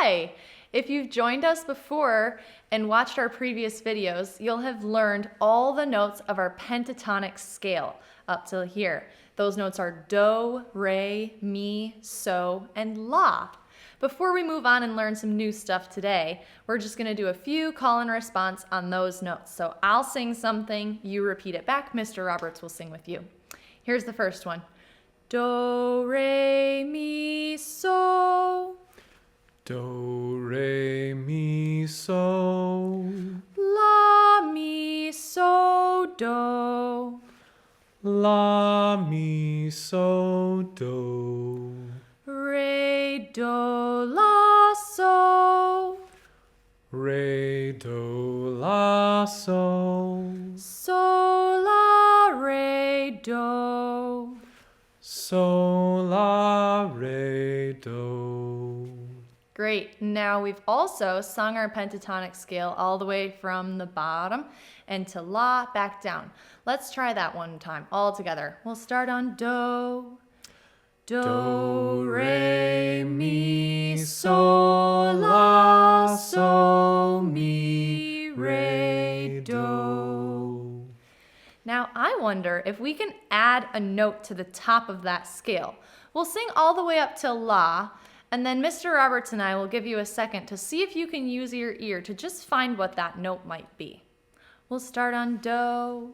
Hi! If you've joined us before and watched our previous videos, you'll have learned all the notes of our pentatonic scale up till here. Those notes are do, re, mi, so, and la. Before we move on and learn some new stuff today, we're just going to do a few call and response on those notes. So I'll sing something, you repeat it back, Mr. Roberts will sing with you. Here's the first one. Do, re, mi, so. Do, re, mi, so. La, mi, so, do. La, mi, so, do. Re, do, la, so. Re, do, la, so. So, la, re, do. So, la, re, do. Great. Now we've also sung our pentatonic scale all the way from the bottom and to la back down. Let's try that one time all together. We'll start on do. Do, re, mi, so, la, so, mi, re, do. Now I wonder if we can add a note to the top of that scale. We'll sing all the way up to la, and then Mr. Roberts and I will give you a second to see if you can use your ear to just find what that note might be. We'll start on do.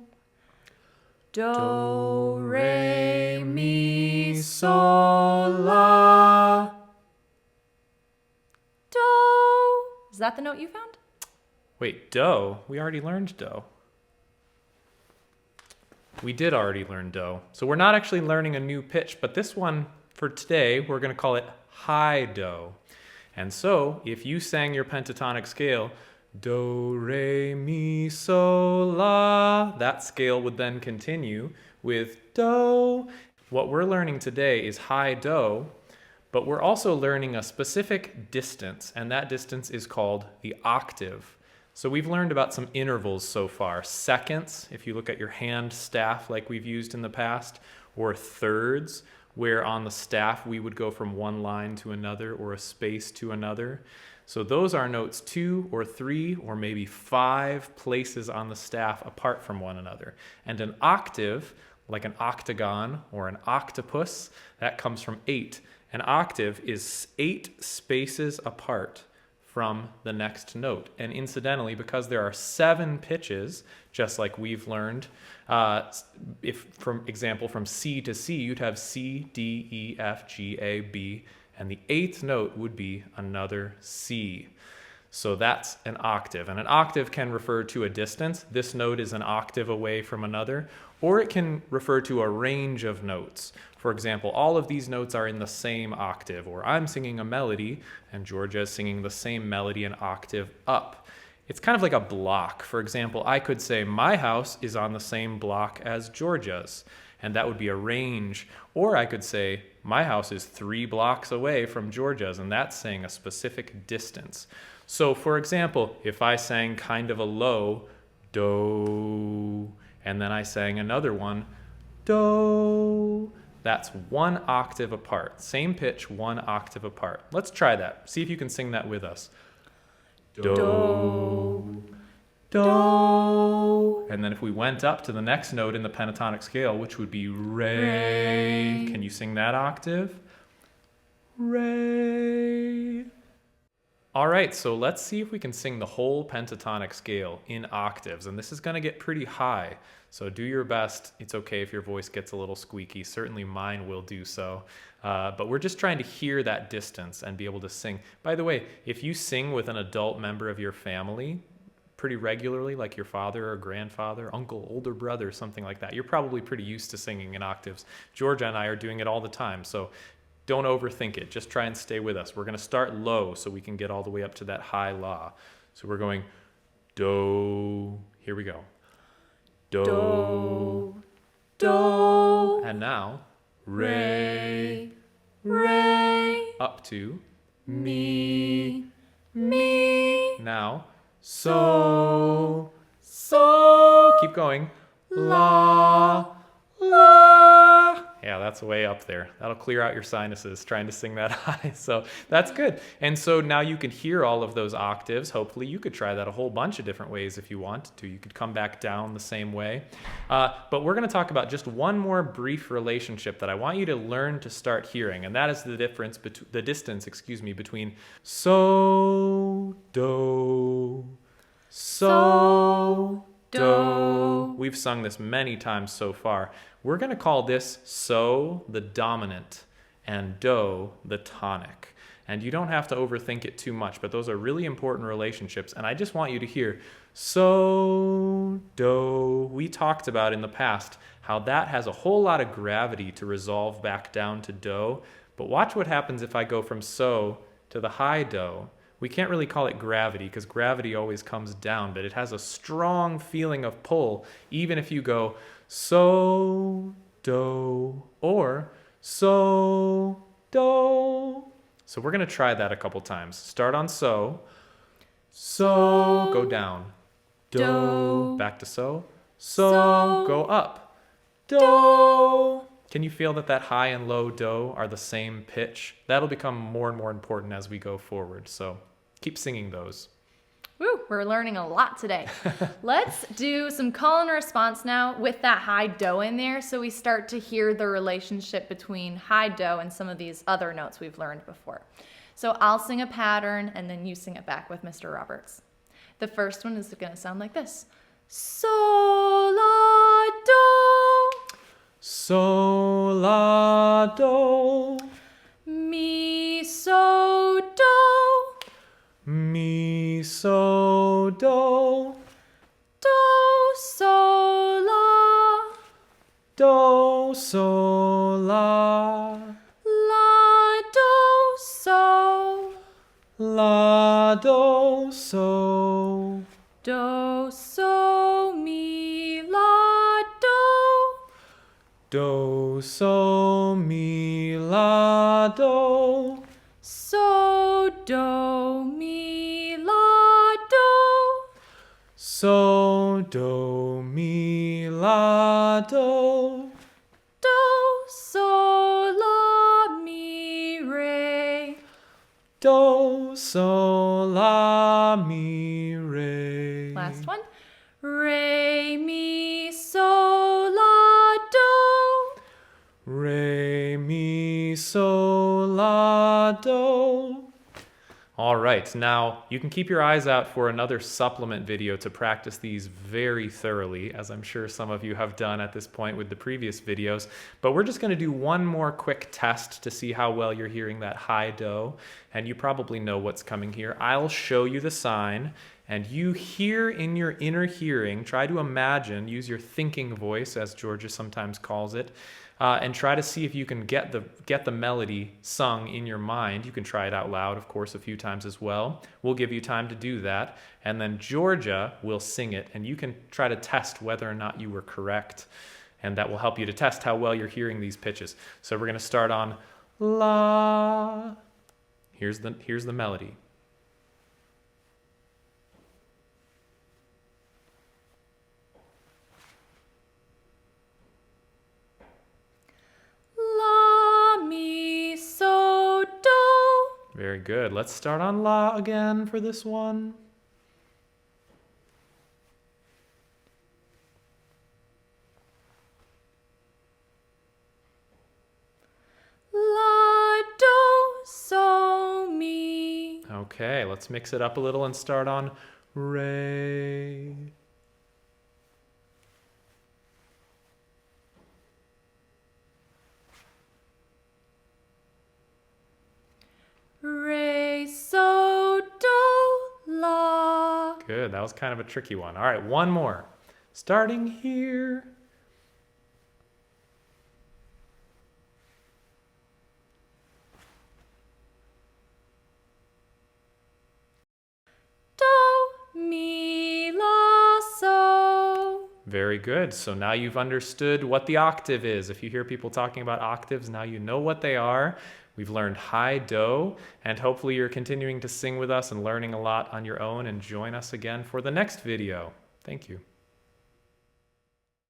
Do, re, mi, so, la. Do. Is that the note you found? Wait, do? We already learned do. We did already learn do. So we're not actually learning a new pitch, but this one for today, we're going to call it high do. And so if you sang your pentatonic scale, do, re, mi, so, la, that scale would then continue with do. What we're learning today is high do, but we're also learning a specific distance, and that distance is called the octave. So we've learned about some intervals so far. Seconds, if you look at your hand staff like we've used in the past, or thirds, where on the staff we would go from one line to another or a space to another. So those are notes 2 or 3 or maybe 5 places on the staff apart from one another. And an octave, like an octagon or an octopus, that comes from 8. An octave is 8 spaces apart from the next note. And incidentally, because there are 7 pitches, just like we've learned, if, for example, from C to C, you'd have C, D, E, F, G, A, B, and the 8th note would be another C. So that's an octave. And an octave can refer to a distance. This note is an octave away from another, or it can refer to a range of notes. For example, all of these notes are in the same octave, or I'm singing a melody and Georgia is singing the same melody an octave up. It's kind of like a block. For example, I could say my house is on the same block as Georgia's, and that would be a range. Or I could say my house is 3 blocks away from Georgia's, and that's saying a specific distance. So for example, if I sang kind of a low do, and then I sang another one, do, that's 1 octave apart. Same pitch, 1 octave apart. Let's try that. See if you can sing that with us. Do, do. And then if we went up to the next note in the pentatonic scale, which would be re. Can you sing that octave? Re. All right, so let's see if we can sing the whole pentatonic scale in octaves. And this is going to get pretty high. So do your best. It's okay if your voice gets a little squeaky. Certainly mine will do so. But we're just trying to hear that distance and be able to sing. By the way, if you sing with an adult member of your family pretty regularly, like your father or grandfather, uncle, older brother, something like that, you're probably pretty used to singing in octaves. Georgia and I are doing it all the time. So don't overthink it. Just try and stay with us. We're going to start low so we can get all the way up to that high la. So we're going do. Here we go. Do. Do. And now re. Re. Up to mi. Mi. Now so. So. Keep going. La. La. Yeah, that's way up there. That'll clear out your sinuses trying to sing that high. So that's good. And so now you can hear all of those octaves. Hopefully you could try that a whole bunch of different ways if you wanted to. You could come back down the same way. But we're going to talk about just one more brief relationship that I want you to learn to start hearing. And that is the distance between so, do, so, do. We've sung this many times so far. We're going to call this so the dominant and do the tonic. And you don't have to overthink it too much, but those are really important relationships. And I just want you to hear so, do. We talked about in the past how that has a whole lot of gravity to resolve back down to do. But watch what happens if I go from so to the high do. We can't really call it gravity because gravity always comes down, but it has a strong feeling of pull, even if you go so, do, or so, do. So we're going to try that a couple times. Start on so, go down, do, back to so, go up, do. Can you feel that high and low do are the same pitch? That'll become more and more important as we go forward. So keep singing those. Woo, we're learning a lot today. Let's do some call and response now with that high do in there so we start to hear the relationship between high do and some of these other notes we've learned before. So I'll sing a pattern and then you sing it back with Mr. Roberts. The first one is going to sound like this. So, la, do. So, la, do. Mi, so, do. Mi, so, do. Do, so, la. Do, so, la. La, do, so. La, do, so. Do, so, mi, la, do. Do, so, mi, la, do. So, do, mi, la, do. So, do, mi, la, do. Do, so, la, mi, re. Do, so, la, mi, re. Last one. Re, mi, so, la, do. Re, mi, so, la, do. All right, now you can keep your eyes out for another supplement video to practice these very thoroughly, as I'm sure some of you have done at this point with the previous videos. But we're just going to do one more quick test to see how well you're hearing that high do, and you probably know what's coming here. I'll show you the sign, and you hear in your inner hearing, try to imagine, use your thinking voice, as Georgia sometimes calls it, and try to see if you can get the melody sung in your mind. You can try it out loud, of course, a few times as well. We'll give you time to do that. And then Georgia will sing it, and you can try to test whether or not you were correct. And that will help you to test how well you're hearing these pitches. So we're going to start on la. Here's the melody. La, mi, so, do. Very good. Let's start on la again for this one. La, do, so, mi. Okay, let's mix it up a little and start on re. Re, so, do, la. Good, that was kind of a tricky one. All right, one more. Starting here. Do, mi, la, so. Very good. So now you've understood what the octave is. If you hear people talking about octaves, now you know what they are. We've learned high do, and hopefully you're continuing to sing with us and learning a lot on your own, and join us again for the next video. Thank you.